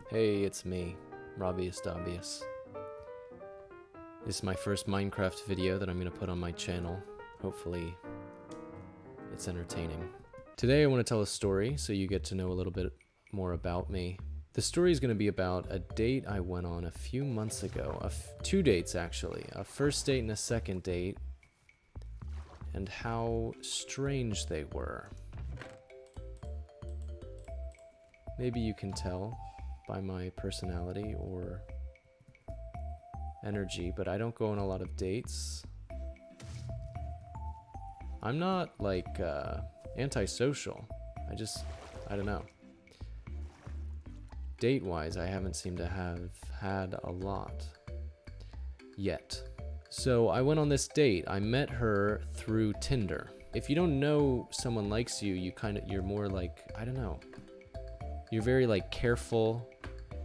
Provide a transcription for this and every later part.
Hey, it's me, Robbyist Obvious. This is my first Minecraft video that I'm going to put on my channel. Hopefully, it's entertaining. Today I want to tell a story so you get to know a little bit more about me. The story is going to be about a date I went on a few months ago. Two dates, actually. A first date and a second date. And how strange they were. Maybe you can tell by my personality or energy, but I don't go on a lot of dates. I'm not like antisocial. I don't know. Date-wise, I haven't seemed to have had a lot yet. So I went on this date. I met her through Tinder. If you don't know someone likes you, you're more like, I don't know. You're very like careful,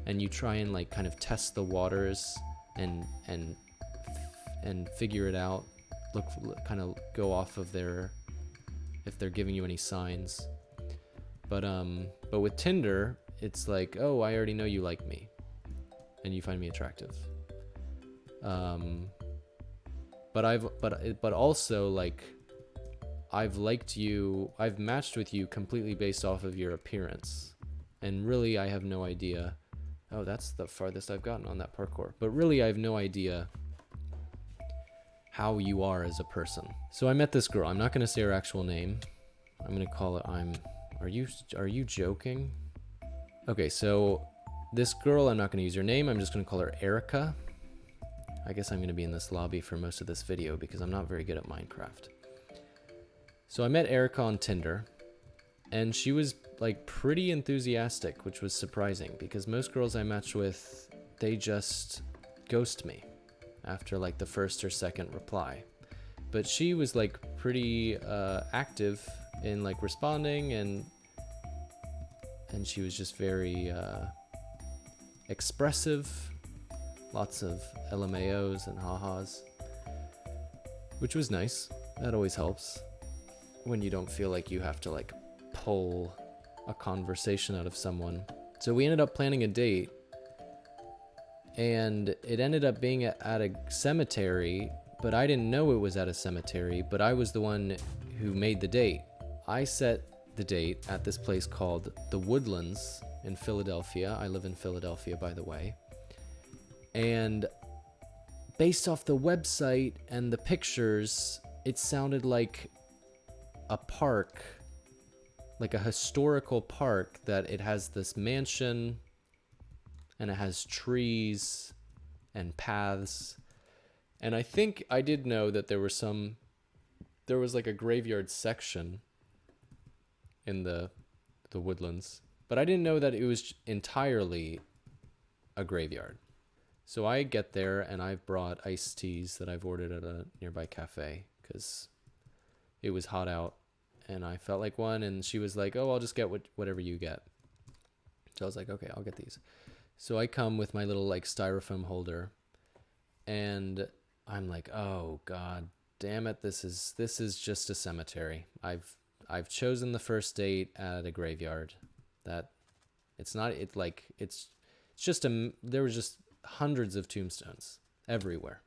and you try and like kind of test the waters and figure it out. Kind of go off of if they're giving you any signs. But with Tinder, it's like, oh, I already know you like me, and you find me attractive. But also like, I've liked you. I've matched with you completely based off of your appearance, and really, I have no idea. Oh, that's the farthest I've gotten on that parkour. But really, I have no idea how you are as a person. So I met this girl. I'm not going to say her actual name. I'm going to call it Are you joking? Okay, so this girl, I'm not going to use her name. I'm just going to call her Erica. I guess I'm going to be in this lobby for most of this video because I'm not very good at Minecraft. So I met Erica on Tinder, and she was like pretty enthusiastic, which was surprising because most girls I matched with, they just ghost me after like the first or second reply. But she was like pretty active in like responding, and she was just very expressive. Lots of LMAOs and ha-has, which was nice. That always helps when you don't feel like you have to like pull a conversation out of someone. So we ended up planning a date, and it ended up being at a cemetery, but I didn't know it was at a cemetery, but I was the one who made the date. I set the date at this place called The Woodlands in Philadelphia. I live in Philadelphia, by the way. And based off the website and the pictures, it sounded like a park, like a historical park, that it has this mansion and it has trees and paths. And I think I did know that there was like a graveyard section in the Woodlands, but I didn't know that it was entirely a graveyard. So I get there, and I've brought iced teas that I've ordered at a nearby cafe because it was hot out and I felt like one, and she was like, oh, I'll just get whatever you get. So I was like, okay, I'll get these. So I come with my little like styrofoam holder, and I'm like, oh God damn it, this is just a cemetery. I've chosen the first date at a graveyard. That it's not, it's just there was just hundreds of tombstones everywhere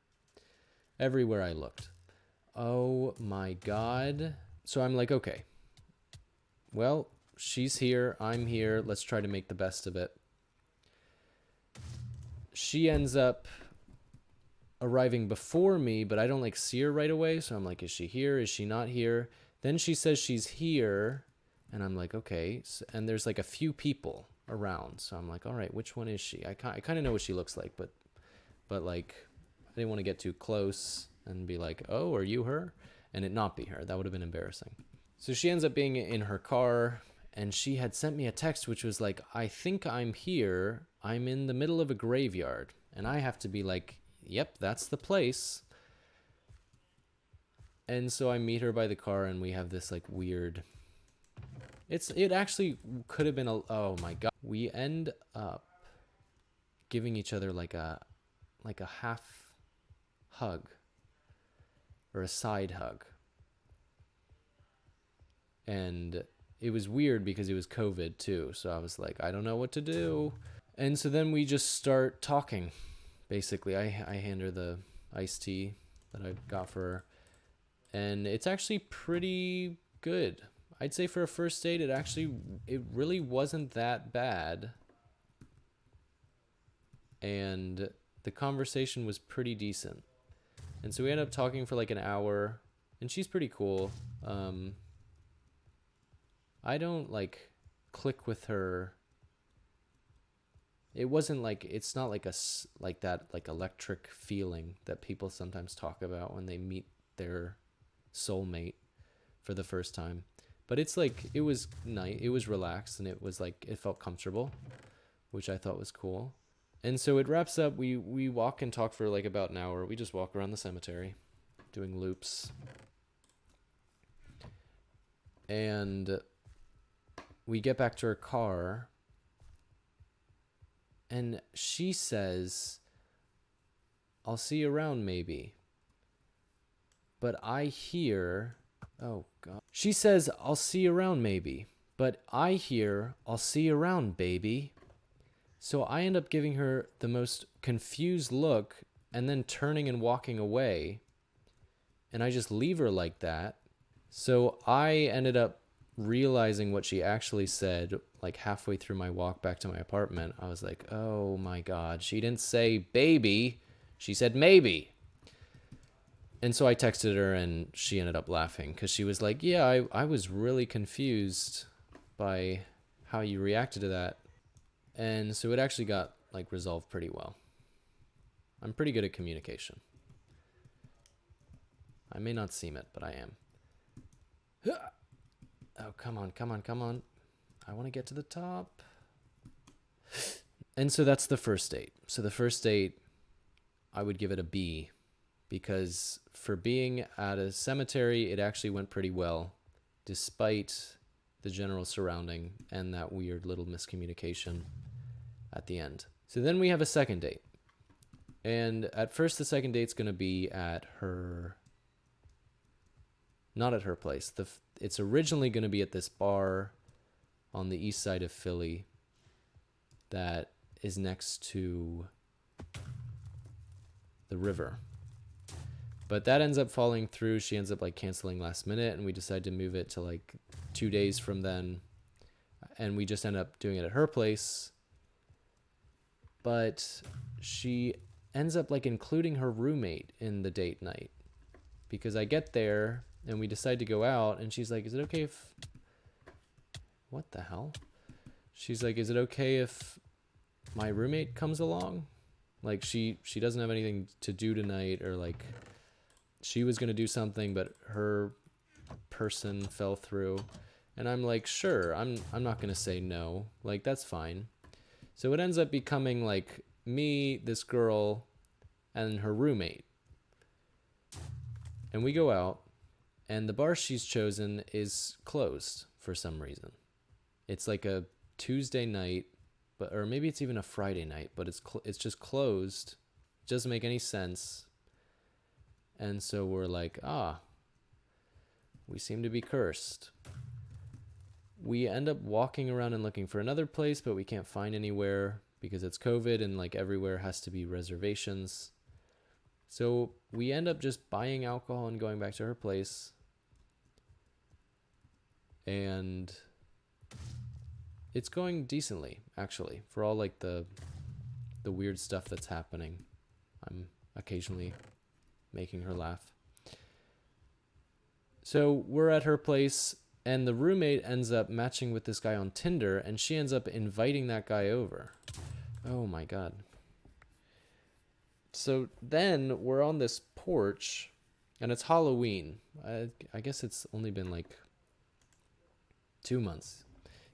I looked. Oh my God. So I'm like, okay, well, she's here, I'm here, let's try to make the best of it. She ends up arriving before me, but I don't like see her right away, so I'm like, is she here, is she not here? Then she says she's here, and I'm like, okay. And there's like a few people around, so I'm like, all right, which one is she? I kind of know what she looks like, but like, I didn't want to get too close and be like, oh, are you her? And it not be her. That would have been embarrassing. So she ends up being in her car, and she had sent me a text which was like, I think I'm here, I'm in the middle of a graveyard. And I have to be like, yep, that's the place. And so I meet her by the car, and we have this like weird, it actually could have been oh my God. We end up giving each other like a half hug or a side hug. And it was weird because it was COVID too. So I was like, I don't know what to do. And so then we just start talking. Basically, I hand her the iced tea that I got for her, and it's actually pretty good. I'd say for a first date, it really wasn't that bad, and the conversation was pretty decent. And so we ended up talking for like an hour, and she's pretty cool. I don't like click with her. It wasn't like, it's not like like that like electric feeling that people sometimes talk about when they meet their soulmate for the first time. But it's like, it was nice, it was relaxed, and it was like, it felt comfortable, which I thought was cool. And so it wraps up. We walk and talk for like about an hour. We just walk around the cemetery doing loops. And we get back to her car, and she says, "I'll see you around maybe." But I hear, oh God. She says, "I'll see you around maybe." But I hear, "I'll see you around, baby." So I end up giving her the most confused look and then turning and walking away. And I just leave her like that. So I ended up realizing what she actually said like halfway through my walk back to my apartment. I was like, oh my God, she didn't say baby, she said maybe. And so I texted her, and she ended up laughing because she was like, yeah, I was really confused by how you reacted to that. And so it actually got like resolved pretty well. I'm pretty good at communication. I may not seem it, but I am. Oh, come on, come on, come on. I want to get to the top. And so that's the first date. So the first date, I would give it a B, because for being at a cemetery, it actually went pretty well, despite the general surrounding and that weird little miscommunication at the end. So then we have a second date. And at first, the second date's going to be at her, not at her place. It's originally going to be at this bar on the east side of Philly that is next to the river. But that ends up falling through. She ends up like canceling last minute, and we decide to move it to like 2 days from then. And we just end up doing it at her place. But she ends up like including her roommate in the date night, because I get there and we decide to go out, and she's like, is it okay if, what the hell? She's like, is it okay if my roommate comes along? Like she doesn't have anything to do tonight, or like she was going to do something, but her person fell through. And I'm like, sure, I'm not going to say no. Like, that's fine. So it ends up becoming like me, this girl, and her roommate. And we go out, and the bar she's chosen is closed for some reason. It's like a Tuesday night, or maybe it's even a Friday night, but it's just closed. It doesn't make any sense. And so we're like, we seem to be cursed. We end up walking around and looking for another place, but we can't find anywhere because it's COVID, and like everywhere has to be reservations. So we end up just buying alcohol and going back to her place. And it's going decently, actually, for all like the weird stuff that's happening. I'm occasionally making her laugh. So we're at her place, and the roommate ends up matching with this guy on Tinder, and she ends up inviting that guy over. Oh my God. So then we're on this porch, and it's Halloween. I guess it's only been like 2 months.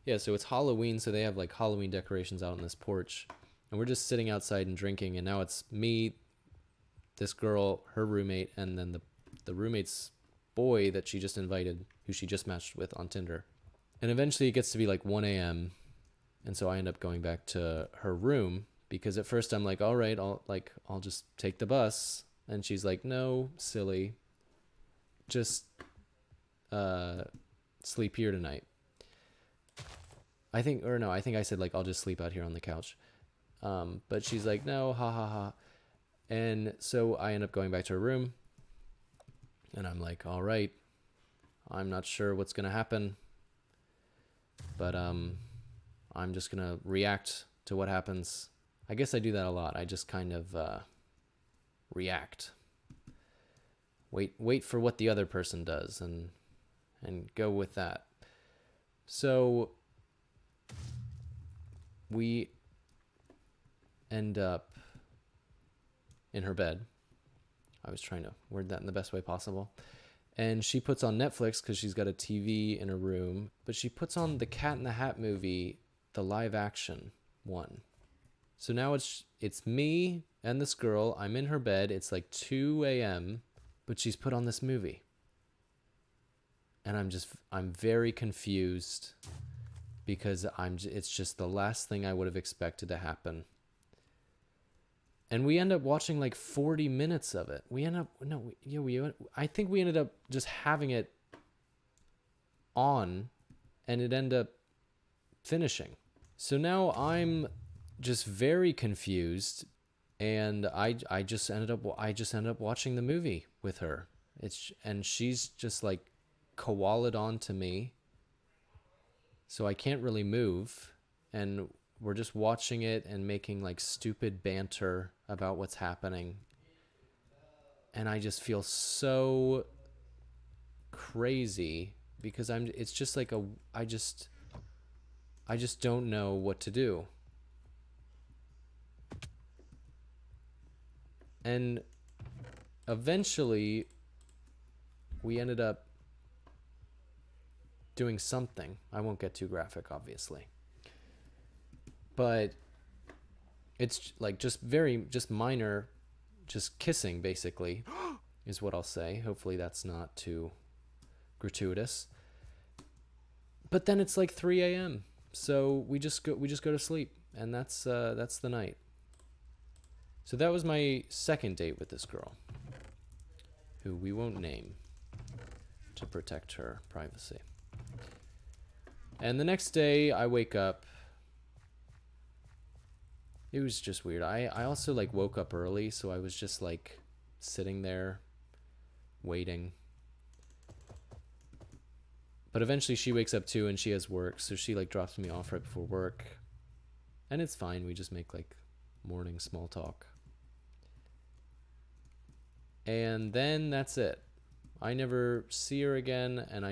Yeah, so it's Halloween, so they have like Halloween decorations out on this porch. And we're just sitting outside and drinking, and now it's me, this girl, her roommate, and then the roommate's boy that she just invited, who she just matched with on Tinder. And eventually it gets to be like 1 a.m. And so I end up going back to her room, because at first I'm like, all right, I'll just take the bus. And she's like, no, silly. Just sleep here tonight. I think I said like, I'll just sleep out here on the couch. But she's like, no, ha ha ha. And so I end up going back to her room, and I'm like, all right, I'm not sure what's gonna happen, but I'm just gonna react to what happens. I guess I do that a lot. I just kind of react. Wait for what the other person does, and go with that. So we end up in her bed. I was trying to word that in the best way possible. And she puts on Netflix because she's got a TV in her room, but she puts on the Cat in the Hat movie, the live action one. So now it's me and this girl. I'm in her bed. It's like 2 a.m., but she's put on this movie. And I'm very confused because it's just the last thing I would have expected to happen. And we end up watching like 40 minutes of it. I think we ended up just having it on, and it ended up finishing. So now I'm just very confused, and I just ended up watching the movie with her. And she's just like koala'd onto me, so I can't really move, and we're just watching it and making like stupid banter about what's happening. And I just feel so crazy because it's just like I just don't know what to do. And eventually we ended up doing something. I won't get too graphic, obviously. But it's like just minor, just kissing basically is what I'll say. Hopefully that's not too gratuitous. But then it's like 3 a.m. So we just go to sleep, and that's the night. So that was my second date with this girl, who we won't name to protect her privacy. And the next day I wake up. It was just weird. I also like woke up early, so I was just like sitting there waiting. But eventually she wakes up too, and she has work, so she like drops me off right before work. And it's fine. We just make like morning small talk. And then that's it. I never see her again, and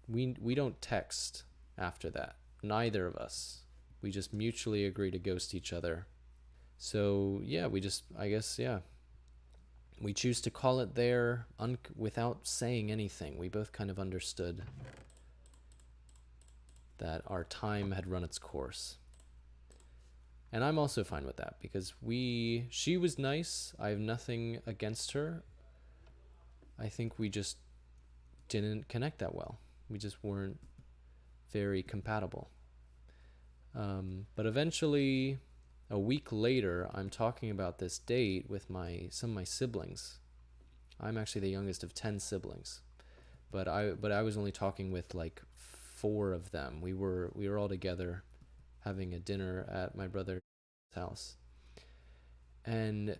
we don't text after that. Neither of us. We just mutually agree to ghost each other. So yeah, we choose to call it there without saying anything. We both kind of understood that our time had run its course. And I'm also fine with that because she was nice. I have nothing against her. I think we just didn't connect that well. We just weren't very compatible. But eventually, a week later, I'm talking about this date with some of my siblings. I'm actually the youngest of 10 siblings, but I was only talking with like 4 of them. We were all together having a dinner at my brother's house, and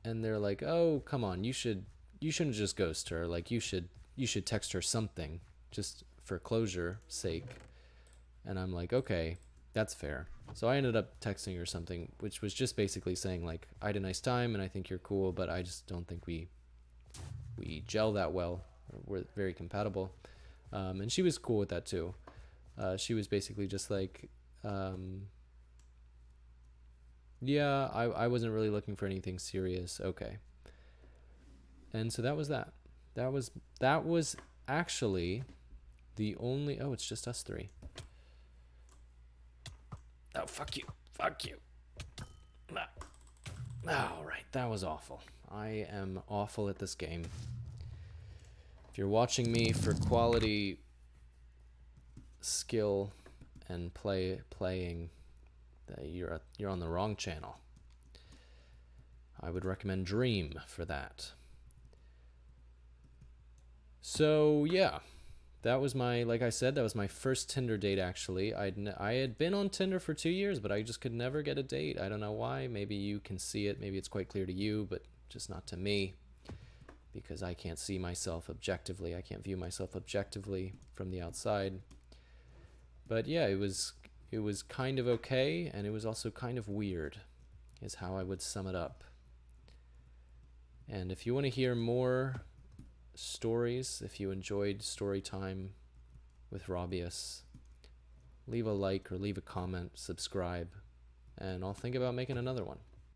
they're like, "Oh, come on, you shouldn't just ghost her. Like you should text her something just for closure sake." And I'm like, okay, that's fair. So I ended up texting her something, which was just basically saying like, I had a nice time and I think you're cool, but I just don't think we gel that well. We're very compatible. And she was cool with that too. She was basically just like, yeah, I wasn't really looking for anything serious. Okay. And so that was that. That was actually the only, oh, it's just us 3. Oh, fuck you. Fuck you. All right, that was awful. I am awful at this game. If you're watching me for quality skill and playing, you're on the wrong channel. I would recommend Dream for that. So, yeah. that was my, like I said, that was my first Tinder date. Actually, I had been on Tinder for 2 years, but I just could never get a date. I don't know why. Maybe you can see it. Maybe it's quite clear to you, but just not to me, because I can't see myself objectively. I can't view myself objectively from the outside. But yeah, it was kind of okay, and it was also kind of weird, is how I would sum it up. And if you want to hear more stories, if you enjoyed story time with Robius, leave a like or leave a comment, subscribe, and I'll think about making another one.